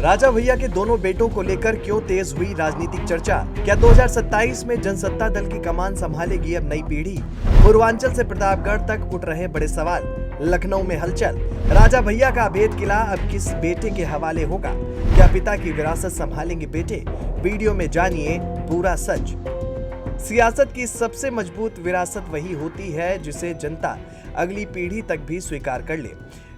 राजा भैया के दोनों बेटों को लेकर क्यों तेज हुई राजनीतिक चर्चा? क्या 2027 में जनसत्ता दल की कमान संभालेगी अब नई पीढ़ी? पूर्वांचल से प्रतापगढ़ तक उठ रहे बड़े सवाल। लखनऊ में हलचल। राजा भैया का अभेद किला अब किस बेटे के हवाले होगा? क्या पिता की विरासत संभालेंगे बेटे? वीडियो में जानिए पूरा सच। सियासत की सबसे मजबूत विरासत वही होती है जिसे जनता अगली पीढ़ी तक भी स्वीकार कर ले।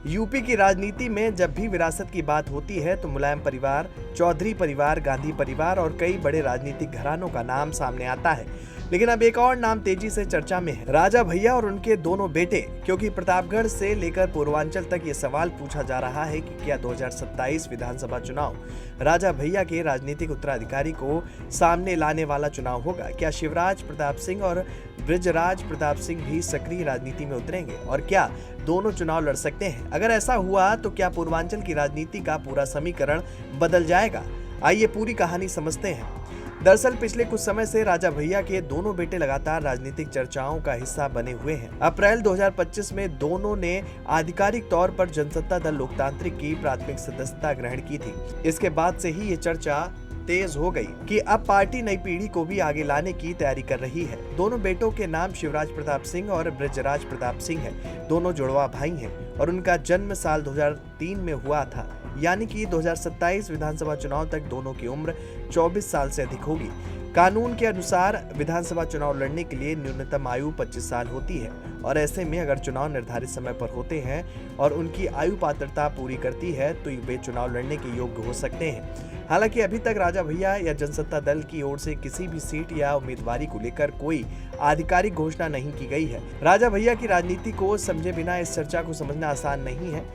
यूपी की राजनीति में जब भी विरासत की बात होती है तो मुलायम परिवार, चौधरी परिवार, गांधी परिवार और कई बड़े राजनीतिक घरानों का नाम सामने आता है। लेकिन अब एक और नाम तेजी से चर्चा में है, राजा भैया और उनके दोनों बेटे। क्योंकि प्रतापगढ़ से लेकर पूर्वांचल तक ये सवाल पूछा जा रहा है कि क्या 2027 विधानसभा चुनाव राजा भैया के राजनीतिक उत्तराधिकारी को सामने लाने वाला चुनाव होगा? क्या शिवराज प्रताप सिंह और बृजराज प्रताप सिंह भी सक्रिय राजनीति में उतरेंगे और क्या दोनों चुनाव लड़ सकते हैं? अगर ऐसा हुआ तो क्या पूर्वांचल की राजनीति का पूरा समीकरण बदल जाएगा? आइए पूरी कहानी समझते हैं। दरअसल पिछले कुछ समय से राजा भैया के दोनों बेटे लगातार राजनीतिक चर्चाओं का हिस्सा बने हुए हैं। अप्रैल 2025 में दोनों ने आधिकारिक तौर पर जनसत्ता दल लोकतांत्रिक की प्राथमिक सदस्यता ग्रहण की थी। इसके बाद से ही ये चर्चा तेज हो गई कि अब पार्टी नई पीढ़ी को भी आगे लाने की तैयारी कर रही है। दोनों बेटों के नाम शिवराज प्रताप सिंह और बृजराज प्रताप सिंह है। दोनों जुड़वा भाई हैं और उनका जन्म साल 2003 में हुआ था, यानी कि 2027 विधानसभा चुनाव तक दोनों की उम्र 24 साल से अधिक होगी। कानून के अनुसार विधानसभा चुनाव लड़ने के लिए न्यूनतम आयु 25 साल होती है और ऐसे में अगर चुनाव निर्धारित समय पर होते हैं और उनकी आयु पात्रता पूरी करती है तो वे चुनाव लड़ने के योग्य हो सकते हैं। हालांकि अभी तक राजा भैया या जनसत्ता दल की ओर से किसी भी सीट या उम्मीदवारी को लेकर कोई आधिकारिक घोषणा नहीं की गई है। राजा भैया की राजनीति को समझे बिना इस चर्चा को समझना आसान नहीं है।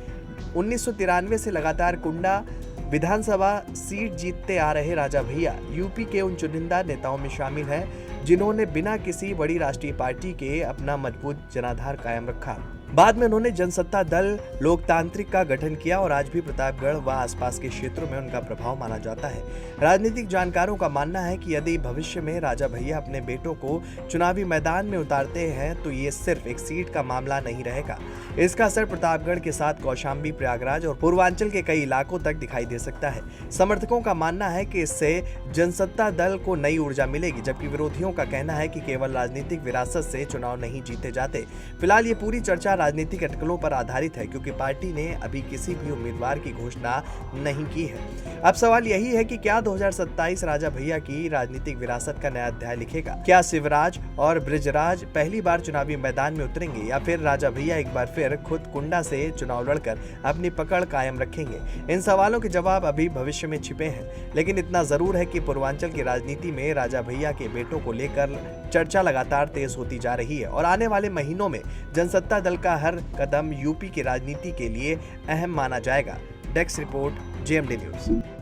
1993 से लगातार कुंडा विधानसभा सीट जीतते आ रहे राजा भैया यूपी के उन चुनिंदा नेताओं में शामिल हैं जिन्होंने बिना किसी बड़ी राष्ट्रीय पार्टी के अपना मजबूत जनाधार कायम रखा। बाद में उन्होंने जनसत्ता दल लोकतांत्रिक का गठन किया और आज भी प्रतापगढ़ व आसपास के क्षेत्रों में उनका प्रभाव माना जाता है। राजनीतिक जानकारों का मानना है कि यदि भविष्य में राजा भैया अपने बेटों को चुनावी मैदान में उतारते हैं तो ये सिर्फ एक सीट का मामला नहीं रहेगा। इसका असर प्रतापगढ़ के साथ कौशाम्बी, प्रयागराज और पूर्वांचल के कई इलाकों तक दिखाई दे सकता है। समर्थकों का मानना है कि इससे जनसत्ता दल को नई ऊर्जा मिलेगी, जबकि विरोधियों का कहना है कि केवल राजनीतिक विरासत से चुनाव नहीं जीते जाते। फिलहाल ये पूरी चर्चा राजनीतिक अटकलों पर आधारित है क्योंकि पार्टी ने अभी किसी भी उम्मीदवार की घोषणा नहीं की है। अब सवाल यही है कि क्या 2027 राजा भैया की राजनीतिक विरासत का नया अध्याय लिखेगा? क्या शिवराज और बृजराज पहली बार चुनावी मैदान में उतरेंगे या फिर राजा भैया एक बार फिर खुद कुंडा से चुनाव लड़कर अपनी पकड़ कायम रखेंगे? इन सवालों के जवाब अभी भविष्य में छिपे हैं, लेकिन इतना जरूर है कि पूर्वांचल की राजनीति में राजा भैया के बेटों को लेकर चर्चा लगातार तेज होती जा रही है और आने वाले महीनों में जनसत्ता दल का हर कदम यूपी की राजनीति के लिए अहम माना जाएगा। Desk report, JMD news.